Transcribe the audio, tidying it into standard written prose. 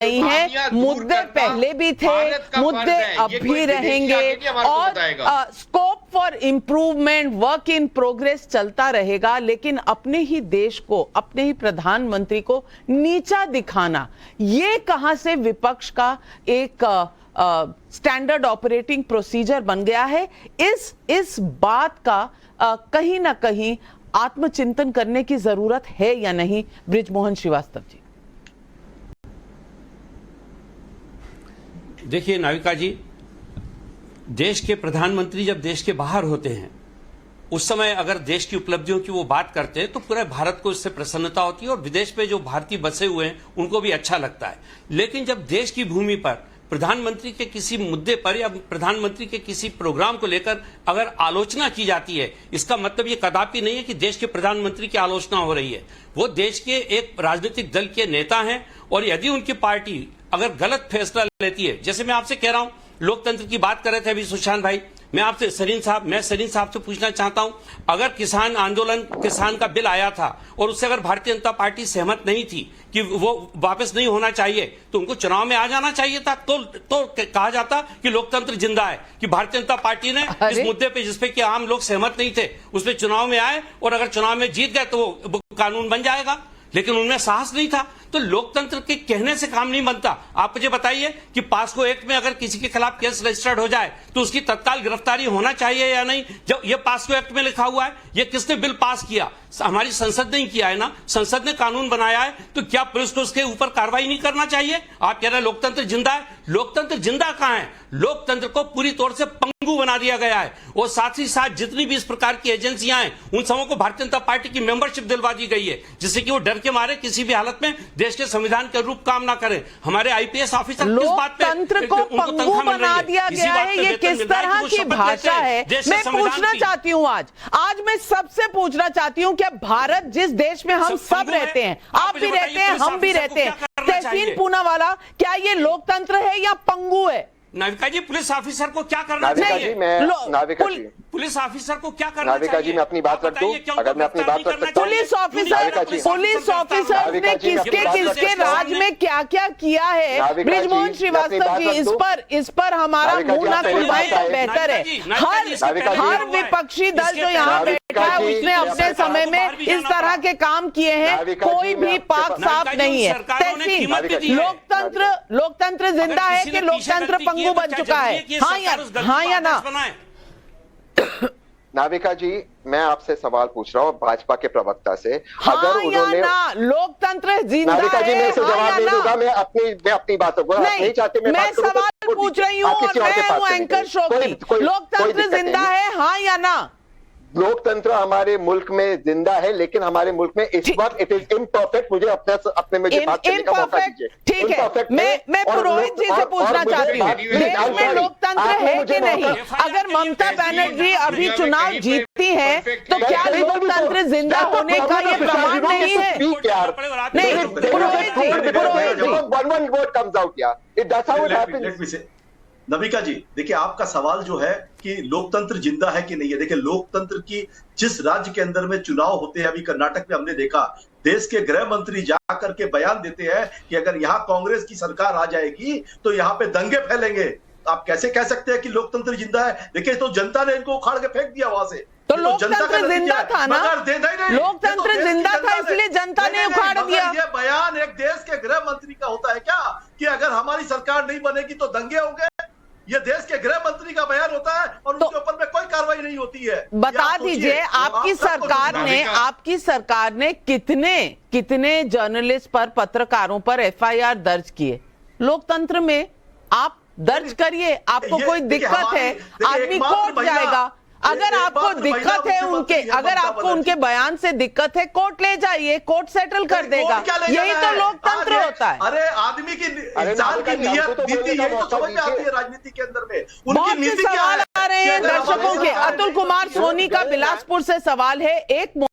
नहीं है। मुद्दे पहले भी थे, मुद्दे अब भी रहेंगे और scope for improvement, work in progress चलता रहेगा। लेकिन अपने ही देश को, अपने ही प्रधानमंत्री को नीचा दिखाना, ये कहां से विपक्ष का एक स्टैंडर्ड ऑपरेटिंग प्रोसीजर बन गया है। इस बात का कहीं ना कहीं आत्मचिंतन करने की जरूरत है या नहीं, बृजमोहन श्रीवास्तव जी? देखिए नाविका जी, देश के प्रधानमंत्री जब देश के बाहर होते हैं उस समय अगर देश की उपलब्धियों की वो बात करते हैं तो पूरे भारत को इससे प्रसन्नता होती है और विदेश में जो भारतीय बसे हुए हैं उनको भी अच्छा लगता है। लेकिन जब देश की भूमि पर प्रधानमंत्री के किसी मुद्दे पर या प्रधानमंत्री के किसी प्रोग्राम को लेकर अगर आलोचना की जाती है, इसका मतलब ये कदापि नहीं है कि देश के प्रधानमंत्री की आलोचना हो रही है। वो देश के एक राजनीतिक दल के नेता हैं और यदि उनकी पार्टी अगर गलत फैसला लेती है, जैसे मैं आपसे कह रहा हूं, लोकतंत्र की बात कर रहे थे अभी सुशांत भाई, मैं आपसे सरीन साहब से पूछना चाहता हूं, अगर किसान आंदोलन, किसान का बिल आया था और उससे अगर भारतीय जनता पार्टी सहमत नहीं थी कि वो वापस नहीं होना चाहिए तो उनको चुनाव में आ जाना चाहिए था। तो कहा जाता कि लोकतंत्र जिंदा है, कि भारतीय जनता पार्टी ने इस मुद्दे पे जिसपे कि आम लोग सहमत नहीं थे उस पर चुनाव में आए और अगर चुनाव में जीत गए तो वो कानून बन जाएगा। लेकिन उनमें साहस नहीं था। तो लोकतंत्र के कहने से काम नहीं बनता। आप मुझे बताइए कि पास्को एक्ट में अगर किसी के खिलाफ केस रजिस्टर्ड हो जाए तो उसकी तत्काल गिरफ्तारी होना चाहिए या नहीं? जब ये पास्को एक्ट में लिखा हुआ है, ये किसने बिल पास किया? हमारी संसद ने किया है ना, संसद ने कानून बनाया है, तो क्या पुलिस को उसके ऊपर कार्रवाई नहीं करना चाहिए? आप कह रहे हैं लोकतंत्र जिंदा है, लोकतंत्र जिंदा कहां है? लोकतंत्र को पूरी तौर से पंगु बना दिया गया है और साथ ही साथ जितनी भी इस प्रकार की एजेंसियां हैं उन सबों को भारतीय जनता पार्टी की मेंबरशिप दिलवा दी गई है, जिससे कि वो डर के मारे किसी भी हालत में देश के संविधान के रूप काम ना करें। हमारे आईपीएस ऑफिसर किस बात पे लोकतंत्र को पंगु बना दिया गया है? ये किस तरह की भाषा है? मैं पूछना चाहती हूँ, आज मैं सबसे पूछना चाहती हूँ, क्या भारत जिस देश में हम सब रहते हैं, आप भी रहते हैं, हम भी रहते हैं, तहसीन पूनावाला, क्या ये लोकतंत्र है या पंगु है? नाविका जी, पुलिस ऑफिसर को क्या करना चाहिए? पुलिस ऑफिसर को क्या करना चाहिए? नाविका जी, मैं अपनी बात रख दूं, अगर मैं अपनी बात रख सकता हूं। पुलिस ऑफिसर ने किसके राज में क्या क्या किया है? बृजमोहन श्रीवास्तव जी, इस पर हमारा मुंह ना खुलवाए तो बेहतर है। हर विपक्षी दल जो यहाँ बैठा है उसने अपने समय में इस तरह के काम किए हैं, कोई भी पाक साफ नहीं है। तहसीन, लोकतंत्र जिंदा है कि लोकतंत्र पंगु बन चुका है? हाँ या ना? नाविका जी, मैं आपसे सवाल पूछ रहा हूँ भाजपा के प्रवक्ता से, अगर उन्होंने लोकतंत्र जिंदा है, नाविका जी मैं इसे जवाब नहीं दूंगा, मैं अपनी बातों को नहीं चाहते, मैं सवाल पूछ रही हूँ और मैं हूँ एंकर शो की। लोकतंत्र जिंदा है, हाँ या ना? लोकतंत्र हमारे मुल्क में जिंदा है, लेकिन हमारे मुल्क में इस वक्त इट इज इम्परफेक्ट। मुझे अपने में बात करने का मौका दीजिए। ठीक है, मैं पुरोहित जी से पूछना चाहती हूँ, देश में लोकतंत्र है कि नहीं? अगर ममता बनर्जी अभी चुनाव जीतती है तो क्या लोकतंत्र जिंदा होने का ये प्रमाण नहीं है? नहीं, पुरोहित जी, one vote comes out, yeah. That's how it happens. Navika जी, देखिए आपका सवाल जो है कि लोकतंत्र जिंदा है कि नहीं है, देखिए लोकतंत्र की जिस राज्य के अंदर में चुनाव होते हैं, अभी कर्नाटक में हमने देखा, देश के गृह मंत्री जाकर के बयान देते हैं कि अगर यहाँ कांग्रेस की सरकार आ जाएगी तो यहाँ पे दंगे फैलेंगे। आप कैसे कह सकते हैं कि लोकतंत्र जिंदा है? देखिए तो जनता ने इनको उखाड़ के फेंक दिया वहां से। तो लोकतंत्र जिंदा था ना, लोकतंत्र जिंदा था इसलिए जनता ने उखाड़ दिया। ये बयान एक देश के गृह मंत्री का होता है क्या कि अगर हमारी सरकार नहीं बनेगी तो दंगे होंगे? ये देश के गृह मंत्री का बयान होता है और उनके ऊपर में कोई कार्रवाई नहीं होती है। बता दीजिए, आपकी सरकार ने कितने जर्नलिस्ट पर, पत्रकारों पर एफआईआर दर्ज किए? लोकतंत्र में आप दर्ज करिए, आपको कोई दिक्कत है आदमी कोर्ट जाएगा। अगर आपको दिक्कत है अगर आपको उनके बयान से दिक्कत है, कोर्ट ले जाइए, कोर्ट सेटल कर देगा। यही तो लोकतंत्र होता है। अरे आदमी की इंसान की नियत, नीति यही तो समझ में आती है राजनीति के अंदर में। बहुत से सवाल आ रहे हैं दर्शकों के। अतुल कुमार सोनी का बिलासपुर से सवाल है, एक